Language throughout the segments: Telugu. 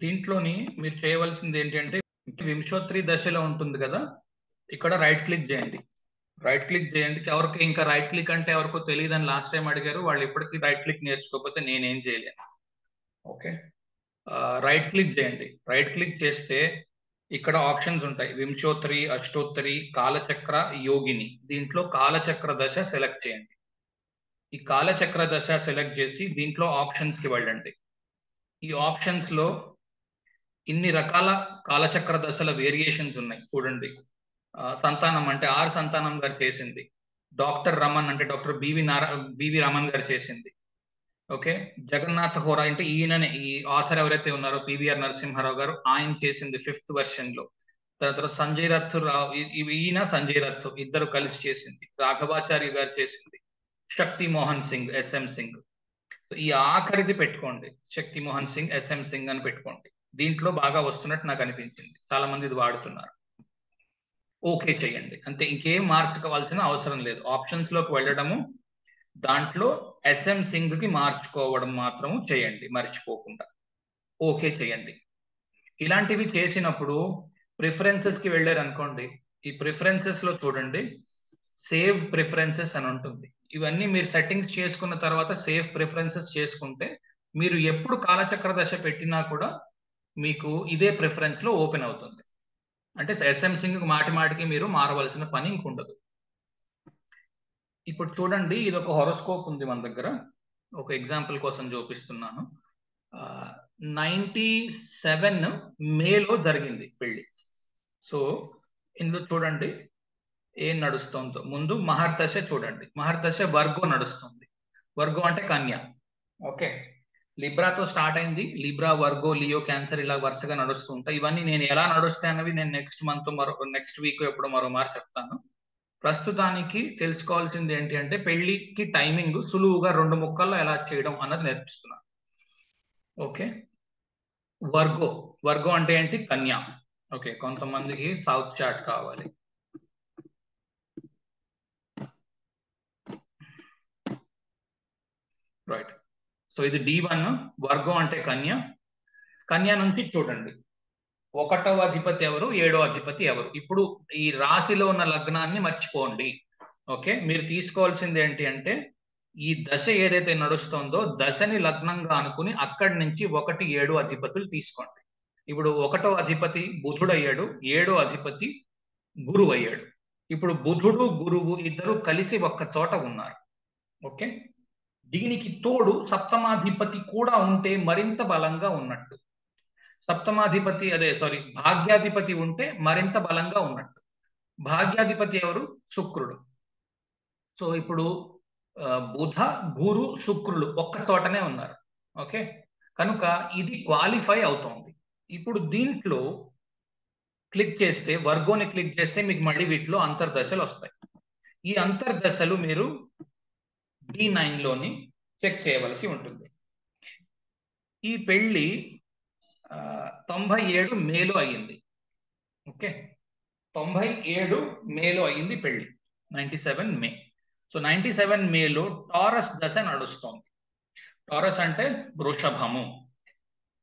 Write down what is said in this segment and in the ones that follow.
దీంట్లోని మీరు చేయవలసింది ఏంటంటే వింశోత్రి దశలో ఉంటుంది కదా, ఇక్కడ రైట్ క్లిక్ చేయండి. రైట్ క్లిక్ చేయండి. ఎవరికి ఇంకా రైట్ క్లిక్ అంటే ఎవరికో తెలియదని లాస్ట్ టైం అడిగారు, వాళ్ళు ఇప్పటికీ రైట్ క్లిక్ నేర్చుకోకపోతే నేనేం చేయలేను. ఓకే, రైట్ క్లిక్ చేయండి. రైట్ క్లిక్ చేస్తే ఇక్కడ ఆప్షన్స్ ఉంటాయి, వింశోత్తరి, అష్టోత్తరి, కాలచక్ర, యోగిని. దీంట్లో కాలచక్ర దశ సెలెక్ట్ చేయండి. ఈ కాలచక్ర దశ సెలెక్ట్ చేసి దీంట్లో ఆప్షన్స్ కి వెళ్ళండి. ఈ ఆప్షన్స్ లో ఇన్ని రకాల కాలచక్ర దశల వేరియేషన్స్ ఉన్నాయి చూడండి. సంతానం అంటే ఆర్ సంతానం గారు చేసింది, డాక్టర్ రమన్ అంటే డాక్టర్ బివి రమన్ గారు చేసింది. ఓకే, జగన్నాథ హోరా అంటే ఈయననే, ఈ ఆథర్ ఎవరైతే ఉన్నారో పివిఆర్ నరసింహారావు గారు, ఆయన చేసింది 5th వెర్షన్ లో. తర్వాత సంజయ్ రథ్ రావు, ఈయన సంజయ్ రథ్ ఇద్దరు కలిసి చేసింది. రాఘవాచార్య గారు చేసింది, శక్తి మోహన్ సింగ్, ఎస్ఎం సింగ్. సో ఈ ఆఖరిది పెట్టుకోండి, శక్తి మోహన్ సింగ్, ఎస్ఎం సింగ్ అని పెట్టుకోండి. దీంట్లో బాగా వస్తున్నట్టు నాకు అనిపించింది, చాలా మంది ఇది వాడుతున్నారు. ఓకే చేయండి అంతే, ఇంకేం మార్చుకోవాల్సిన అవసరం లేదు. ఆప్షన్స్ లోకి వెళ్ళడము, దాంట్లో ఎస్ఎం సింగ్ కి మార్చుకోవడం మాత్రము చేయండి మర్చిపోకుండా. ఓకే చేయండి. ఇలాంటివి చేసినప్పుడు ప్రిఫరెన్సెస్ కి వెళ్ళారు అనుకోండి, ఈ ప్రిఫరెన్సెస్ లో చూడండి సేవ్ ప్రిఫరెన్సెస్ అని ఉంటుంది. ఇవన్నీ మీరు సెట్టింగ్స్ చేసుకున్న తర్వాత సేవ్ ప్రిఫరెన్సెస్ చేసుకుంటే మీరు ఎప్పుడు కాలచక్ర దశ పెట్టినా కూడా మీకు ఇదే ప్రిఫరెన్స్ లో ఓపెన్ అవుతుంది. అంటే ఎస్ఎం సింగ్ మాటి మాటికి మీరు మారవలసిన పని ఇంకుండదు. ఇప్పుడు చూడండి, ఇది ఒక హొరోస్కోప్ ఉంది మన దగ్గర, ఒక ఎగ్జాంపుల్ కోసం చూపిస్తున్నాను. 97 మేలో జరిగింది పెళ్లి. సో ఇందులో చూడండి ఏం నడుస్తుందో. ముందు మహర్దశ చూడండి, మహర్దశ వర్గో నడుస్తుంది. వర్గో అంటే కన్య. ఓకే, లిబ్రాతో స్టార్ట్ అయింది, లిబ్రా, వర్గో, లియో, క్యాన్సర్ ఇలా వరుసగా నడుస్తూ ఉంటాయి. ఇవన్నీ నేను ఎలా నడుస్తాయి అన్నవి నేను నెక్స్ట్ వీక్ ఎప్పుడో మరో మారు చెప్తాను. ప్రస్తుతానికి తెలుసుకోవాల్సింది ఏంటి అంటే పెళ్లికి టైమింగ్ సులువుగా 2 ముక్కల్లో ఎలా చేయడం అన్నది నేర్పిస్తున్నాను. ఓకే, వర్గో, వర్గో అంటే ఏంటి? కన్య. ఓకే, కొంతమందికి సౌత్ చాట్ కావాలి. రైట్, సో ఇది D1. వర్గం అంటే కన్య. కన్య నుంచి చూడండి 1వ అధిపతి ఎవరు, 7వ అధిపతి ఎవరు. ఇప్పుడు ఈ రాశిలో ఉన్న లగ్నాన్ని మర్చిపోండి. ఓకే, మీరు తీసుకోవాల్సింది ఏంటి అంటే ఈ దశ ఏదైతే నడుస్తుందో దశని లగ్నంగా అనుకుని అక్కడి నుంచి 1, 7 అధిపతులు తీసుకోండి. ఇప్పుడు 1వ అధిపతి బుధుడు అయ్యాడు, 7వ అధిపతి గురువు అయ్యాడు. ఇప్పుడు బుధుడు గురువు ఇద్దరు కలిసి ఒక్క చోట ఉన్నారు. ఓకే, దీనికి తోడు సప్తమాధిపతి కూడా ఉంటే మరింత బలంగా ఉన్నట్టు. భాగ్యాధిపతి ఉంటే మరింత బలంగా ఉన్నట్టు. భాగ్యాధిపతి ఎవరు? శుక్రుడు. సో ఇప్పుడు బుధ, గురు, శుక్రులు ఒక్క చోటనే ఉన్నారు. ఓకే, కనుక ఇది క్వాలిఫై అవుతోంది. ఇప్పుడు దీంట్లో క్లిక్ చేస్తే, వర్గోని క్లిక్ చేస్తే మీకు మళ్ళీ వీటిలో అంతర్దశలు వస్తాయి. ఈ అంతర్దశలు మీరు D9 లోని చెక్ చేయవలసి ఉంటుంది. ఈ పెళ్లి 97 మేలో అయ్యింది. ఓకే, 97 మేలో అయ్యింది పెళ్లి, 97 మే. సో 97 మేలో టారస్ దశ నడుస్తోంది. టారస్ అంటే వృషభము.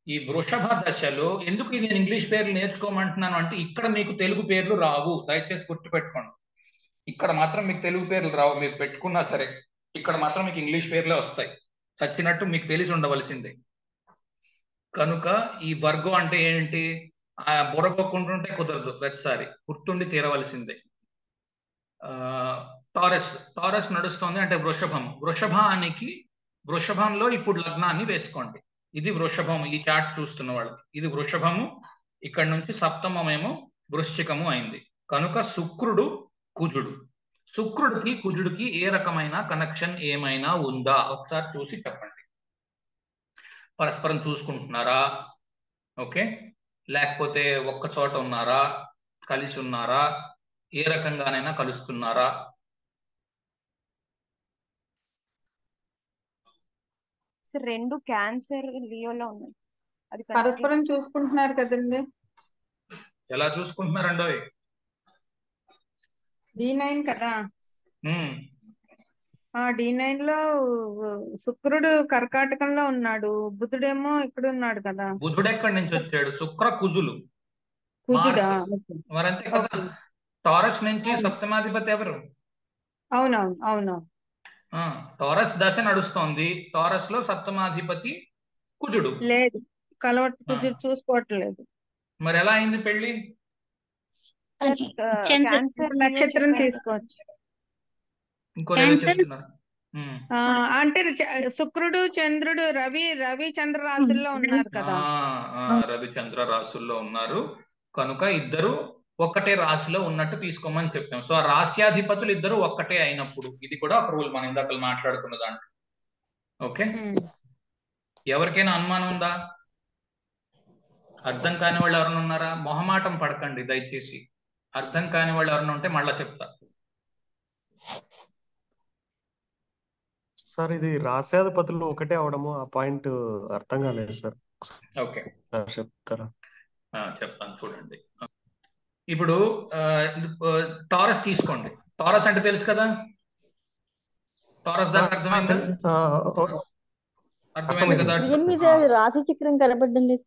ఈ వృషభ దశలో ఎందుకు నేను ఇంగ్లీష్ పేర్లు నేర్చుకోమంటున్నాను అంటే ఇక్కడ మీకు తెలుగు పేర్లు రావు, దయచేసి గుర్తుపెట్టుకోండి. ఇక్కడ మాత్రం మీకు తెలుగు పేర్లు రావు, మీరు పెట్టుకున్నా సరే ఇక్కడ మాత్రం మీకు ఇంగ్లీష్ పేర్లే వస్తాయి. చచ్చినట్టు మీకు తెలిసి ఉండవలసిందే. కనుక ఈ వర్గం అంటే ఏంటి, బుర్రకొక్కుంటుంటే కుదరదు, ప్రతిసారి గుర్తుండి తీరవలసిందే. టారస్ నడుస్తుంది అంటే వృషభానికి వృషభంలో ఇప్పుడు లగ్నాన్ని వేసుకోండి. ఇది వృషభం, ఈ చార్ట్ చూస్తున్న వాళ్ళకి ఇది వృషభము. ఇక్కడ నుంచి సప్తమమేమో వృశ్చికము అయింది. కనుక శుక్రుడు, కుజుడు. శుక్రుడికి కుజుడికి ఏ రకమైన కనెక్షన్ ఏమైనా ఉందా ఒకసారి చూసి చెప్పండి. పరస్పరం చూసుకుంటున్నారా? ఓకే, లేకపోతే ఒక్క చోట ఉన్నారా, కలిసి ఉన్నారా, ఏ రకంగానైనా కలుస్తున్నారా? రెండు క్యాన్సర్ లియోలో ఉన్నాయి. అది పరస్పరం చూసుకుంటున్నారు కదండి. ఎలా చూసుకుంటున్నారండి? D9 కదా. D9 లో శుక్రుడు కర్కాటకంలో ఉన్నాడు, బుధుడేమో ఇక్కడ ఉన్నాడు కదా. బుధుడు ఎక్కడి నుంచి వచ్చాడు? శుక్ర కుజులు, కుజుడా? మార్స్. ఓకే. మరంతే కదా. ఓకే. టారస్ నుంచి అవును సప్తమాధిపతి ఎవరు? అవునవును అవును. టారస్ దశ నడుస్తోంది. టారస్ లో సప్తమాధిపతి కుజుడు. లేదు, ఆ, కుజుడు చూసుకోవట్లేదు. మరి ఎలా అయింది పెళ్లి? సార్ చంద్ర క్యాన్సర్ లియో నక్షత్రం చెప్పారు కదా. తీసుకోవచ్చు. ఇంకోటి ఏదో క్యాన్సర్ చెప్తున్నారు. అంటే శుక్రుడు చంద్రుడు రవి చంద్ర రాశుల్లో ఉన్నారు కదా. రవిచంద్ర రాశుల్లో ఉన్నారు కనుక ఇద్దరు ఒక్కటే రాశిలో ఉన్నట్టు తీసుకోమని చెప్పాం. సో ఆ రాశ్యాధిపతులు ఇద్దరు ఒక్కటే అయినప్పుడు ఇది కూడా ఒక రూల్, మనం ఇందాక మాట్లాడుకున్న దాంట్లో. ఓకే, ఎవరికైనా అనుమానం ఉందా? అర్థం కాని వాళ్ళు ఎవరైనా ఉన్నారా? మొహమాటం పడకండి దయచేసి. అర్థం కాని వాళ్ళు ఎవరైనా ఉంటే మళ్ళా చెప్తా. సార్ ఇది రాశ్యాధిపతులు ఒకటే అవడము ఆ పాయింట్ అర్థం కాలేదు సార్. ఓకే, చెప్తారా? చెప్తాను చూడండి. ఇప్పుడు టారస్ తీసుకోండి. టారస్ అంటే తెలుసు కదా. టారస్ దాకా అర్థమైందా? అర్థమైంది కదా. స్క్రీన్ మీద రాశి చక్రం కనబడడం లేదు.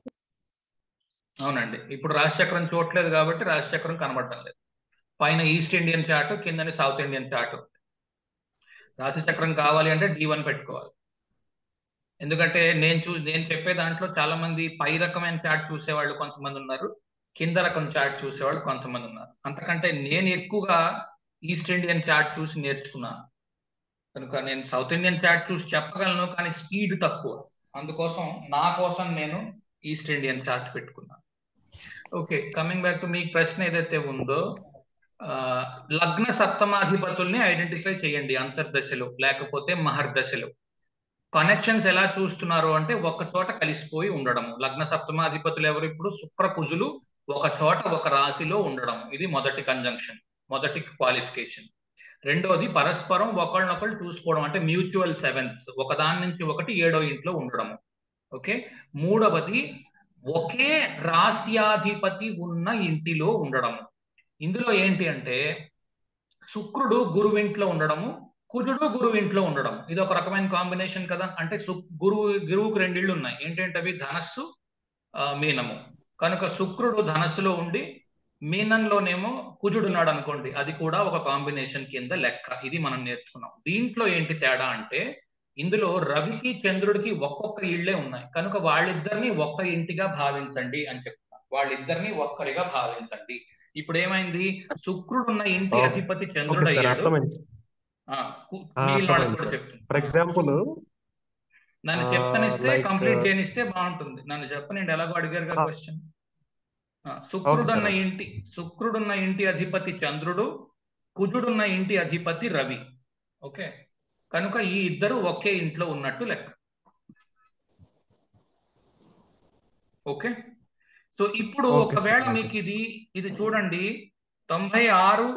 అవునండి, ఇప్పుడు రాశిచక్రం చూడలేదు కాబట్టి రాశిచక్రం కనబడటం లేదు. పైన ఈస్ట్ ఇండియన్ చార్ట్, కిందని సౌత్ ఇండియన్ చార్ట్. రాశిచక్రం కావాలి అంటే D1 పెట్టుకోవాలి. ఎందుకంటే నేను చెప్పే దాంట్లో చాలా మంది పై రకమైన చార్ట్ చూసేవాళ్ళు కొంతమంది ఉన్నారు, కింద రకం చార్ట్ చూసేవాళ్ళు కొంతమంది ఉన్నారు. అంతకంటే నేను ఎక్కువగా ఈస్ట్ ఇండియన్ చార్ట్ చూసి నేర్చుకున్నాను కనుక నేను సౌత్ ఇండియన్ చార్ట్ చూసి చెప్పగలను, కానీ స్పీడ్ తక్కువ. అందుకోసం నా కోసం నేను ఈస్ట్ ఇండియన్ చార్ట్ పెట్టుకున్నాను. Okay, coming back to me ప్రశ్న ఏదైతే ఉందో, లగ్న సప్తమాధిపతుల్ని ఐడెంటిఫై చేయండి అంతర్దశలో లేకపోతే మహర్దశలో. కనెక్షన్స్ ఎలా చూస్తున్నారు అంటే ఒక చోట కలిసిపోయి ఉండడము. లగ్న సప్తమాధిపతులు ఎవరు? ఇప్పుడు శుక్ర కుజులు ఒక చోట ఒక రాశిలో ఉండడం, ఇది మొదటి కంజంక్షన్, మొదటి క్వాలిఫికేషన్. రెండోది పరస్పరం ఒకళ్ళనొకళ్ళు చూసుకోవడం, అంటే మ్యూచువల్ సెవెన్స్, ఒకదాని నుంచి ఒకటి 7వ ఇంట్లో ఉండడము. ఓకే, మూడవది ఒకే రాశ్యాధిపతి ఉన్న ఇంటిలో ఉండడము. ఇందులో ఏంటి అంటే శుక్రుడు గురువింట్లో ఉండడము, కుజుడు గురువింట్లో ఉండడం, ఇది ఒక రకమైన కాంబినేషన్ కదా. అంటే గురువుకు 2 ఇళ్ళు ఉన్నాయి. ఏంటంటే ధనస్సు, మీనము. కనుక శుక్రుడు ధనస్సులో ఉండి మీనంలోనేమో కుజుడు ఉన్నాడు అనుకోండి, అది కూడా ఒక కాంబినేషన్ కింద లెక్క. ఇది మనం నేర్చుకున్నాం. దీంట్లో ఏంటి తేడా అంటే ఇందులో రవికి చంద్రుడికి ఒక్కొక్క ఇళ్లే ఉన్నాయి కనుక వాళ్ళిద్దరిని ఒక్క ఇంటిగా భావించండి అని చెప్తున్నారు. వాళ్ళిద్దరిని ఒక్కరిగా భావించండి. ఇప్పుడు ఏమైంది? శుక్రుడు ఉన్న ఇంటి అధిపతి చంద్రుడు అయ్యాడు. ఫర్ ఎగ్జాంపుల్ నన్ను చెప్తానిస్తే కంప్లీట్ చేయనిస్తే బాగుంటుంది. నన్ను చెప్పనండి, ఎలాగో అడిగారుగా క్వశ్చన్. శుక్రుడున్న ఇంటి అధిపతి చంద్రుడు, కుజుడున్న ఇంటి అధిపతి రవి. ఓకే, కనుక ఈ ఇద్దరు ఒకే ఇంట్లో ఉన్నట్టు లెక్క. ఓకే, సో ఇప్పుడు ఒకవేళ మీకు ఇది చూడండి, 96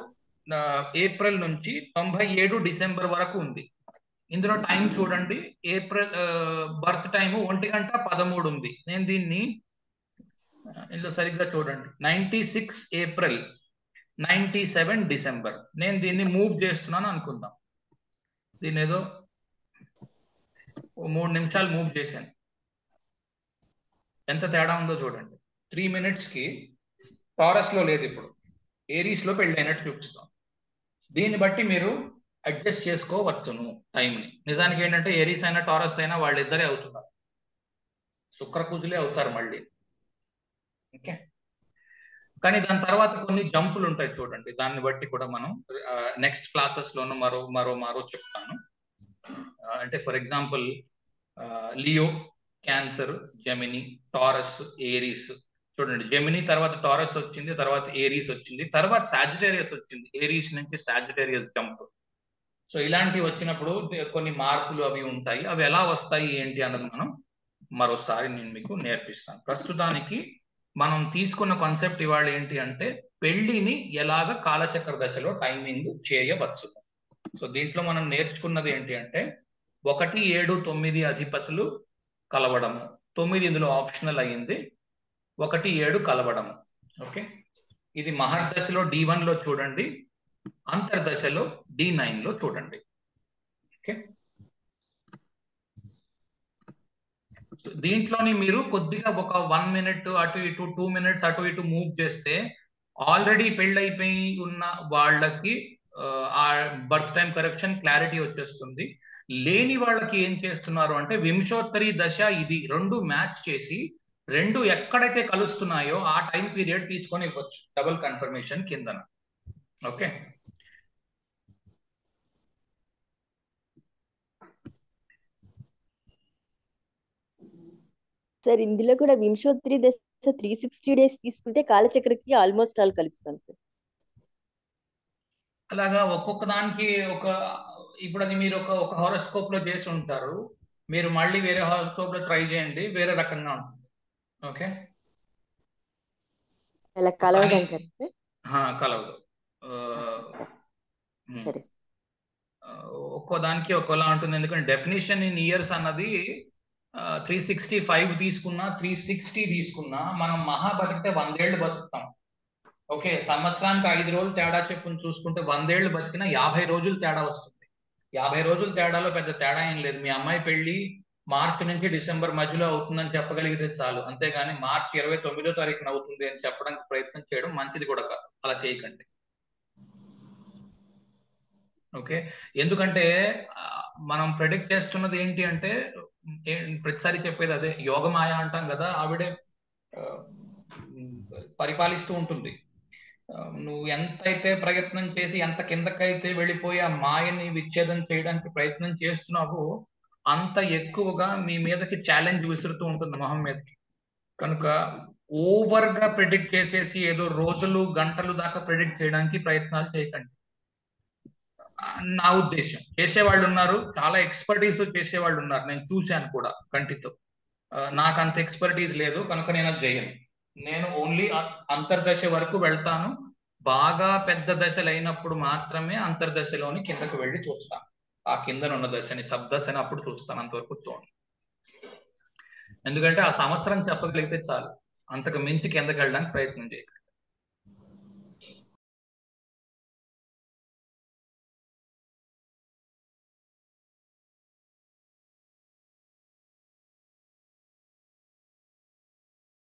ఏప్రిల్ నుంచి 97 డిసెంబర్ వరకు ఉంది. ఇందులో టైం చూడండి, ఏప్రిల్ బర్త్ టైము 1:13 ఉంది. నేను దీన్ని ఇందులో సరిగ్గా చూడండి, 96 ఏప్రిల్ 97 డిసెంబర్. నేను దీన్ని మూవ్ చేస్తున్నాను అనుకుందాం. దీన్ని ఏదో 3 నిమిషాలు మూవ్ చేశాను. ఎంత తేడా ఉందో చూడండి. 3 minutes కి టారస్ లో లేదు, ఇప్పుడు ఏరీస్ లో పెళ్ళైనట్టు చూపిస్తాం. దీన్ని బట్టి మీరు అడ్జస్ట్ చేసుకోవచ్చును టైంని. నిజానికి ఏంటంటే ఏరీస్ అయినా టారస్ అయినా వాళ్ళిద్దరే అవుతున్నారు, శుక్ర కుజులే అవుతారు మళ్ళీ. ఓకే, కానీ దాని తర్వాత కొన్ని జంపులు ఉంటాయి చూడండి. దాన్ని బట్టి కూడా మనం నెక్స్ట్ క్లాసెస్ లోనూ మరో చెప్తాను. అంటే for example Leo, cancer, Gemini, taurus, Aries. చూడండి, జెమిని తర్వాత టారస్ వచ్చింది, తర్వాత ఏరీస్ వచ్చింది, తర్వాత సాజిటేరియస్ వచ్చింది, ఏరీస్ నుంచి సాజిటేరియస్ జంప్. సో ఇలాంటివి వచ్చినప్పుడు కొన్ని మార్పులు అవి ఉంటాయి. అవి ఎలా వస్తాయి ఏంటి అన్నది మనం మరోసారి నేను మీకు నేర్పిస్తాను. ప్రస్తుతానికి మనం తీసుకున్న కాన్సెప్ట్ ఇవాళ ఏంటి అంటే పెళ్లిని ఎలాగ కాలచక్ర దశలో టైమింగ్ చేయవచ్చు. సో దీంట్లో మనం నేర్చుకున్నది ఏంటి అంటే 1, 7, 9 అధిపతులు కలవడము. 9 ఇందులో ఆప్షనల్ అయ్యింది, 1, 7 కలవడము. ఓకే, ఇది మహర్దశలో D1 లో చూడండి, అంతర్దశలో D9 లో చూడండి. ఓకే, దీంట్లోని మీరు కొద్దిగా ఒక 1 minute అటు ఇటు 2 minutes అటు ఇటు మూవ్ చేస్తే ఆల్రెడీ పెళ్ళైపోయి ఉన్న వాళ్ళకి ఆ బర్త్ టైం కరెక్షన్ క్లారిటీ వచ్చేస్తుంది. లేని వాళ్ళకి ఏం చేస్తున్నారు అంటే వింశోత్తరి దశ ఇది రెండు మ్యాచ్ చేసి రెండు ఎక్కడైతే కలుస్తున్నాయో ఆ టైం పీరియడ్ తీసుకొని ఇవ్వచ్చు డబుల్ కన్ఫర్మేషన్ కిందన. ఓకే, సార్ ఇందులో కూడా వింశోత్తరి దశ 360 days తీసుకుంటే కాలచక్రకి ఆల్మోస్ట్ ఆల్ కలుస్తాం సార్. అలాగా ఒక్కొక్క దానికి ఒక ఇప్పుడు అది మీరు ఒక హారోస్కోప్ లో చేసి ఉంటారు, మీరు మళ్ళీ వేరే హారోస్కోప్ లో ట్రై చేయండి, వేరే రకంగా ఉంటుంది. ఓకే, అలా కలవదంటారు సార్. కలవదు. సరే ఒక్కో దానికి ఒక్కోలా ఉంటుంది, ఎందుకంటే డెఫినేషన్ ఇన్ ఇయర్స్ అన్నది 365 తీసుకున్నా 360 తీసుకున్నా మనం మహా బతికితే 100 ఏళ్ళు బతుకుతాం. ఓకే, సంవత్సరానికి 5 రోజులు తేడా చెప్పుని చూసుకుంటే 100 ఏళ్ళు బతికినా 50 రోజులు తేడా వస్తుంది. 50 రోజుల తేడాలో పెద్ద తేడా ఏం లేదు. మీ అమ్మాయి పెళ్లి మార్చి నుంచి డిసెంబర్ మధ్యలో అవుతుందని చెప్పగలిగితే చాలు, అంతేగాని మార్చి 29వ తారీఖున అవుతుంది అని చెప్పడానికి ప్రయత్నం చేయడం మంచిది కూడా కాదు. అలా చేయకండి. ఓకే, ఎందుకంటే మనం ప్రెడిక్ట్ చేస్తున్నది ఏంటి అంటే ప్రతిసారి చెప్పేది అదే, యోగమాయ అంటాం కదా, ఆవిడే పరిపాలిస్తూ ఉంటుంది. నువ్వు ఎంతైతే ప్రయత్నం చేసి ఎంత కిందకైతే వెళ్ళిపోయి ఆ మాయని విచ్ఛేదం చేయడానికి ప్రయత్నం చేస్తున్నావో అంత ఎక్కువగా మీ మీదకి ఛాలెంజ్ విసురుతూ ఉంటుంది మొహం మీదకి. కనుక ఓవర్ గా ప్రిడిక్ట్ చేసేసి ఏదో రోజులు గంటలు దాకా ప్రిడిక్ట్ చేయడానికి ప్రయత్నాలు చేయకండి. నా ఉద్దేశం, చేసేవాళ్ళు ఉన్నారు, చాలా ఎక్స్పర్టీస్ చేసేవాళ్ళు ఉన్నారు, నేను చూశాను కూడా కంటితో. నాకు అంత ఎక్స్పర్టీస్ లేదు కనుక నేను అది చేయను. నేను ఓన్లీ అంతర్దశ వరకు వెళ్తాను. బాగా పెద్ద దశలు అయినప్పుడు మాత్రమే అంతర్దశలోని కిందకు వెళ్ళి చూస్తాను. ఆ కిందన ఉన్న దశని సబ్దశని అప్పుడు చూస్తాను, అంతవరకు చూడండి. ఎందుకంటే ఆ సంవత్సరం చెప్పగలిగితే చాలు, అంతకు మించి కిందకి వెళ్ళడానికి ప్రయత్నం చేయకండి.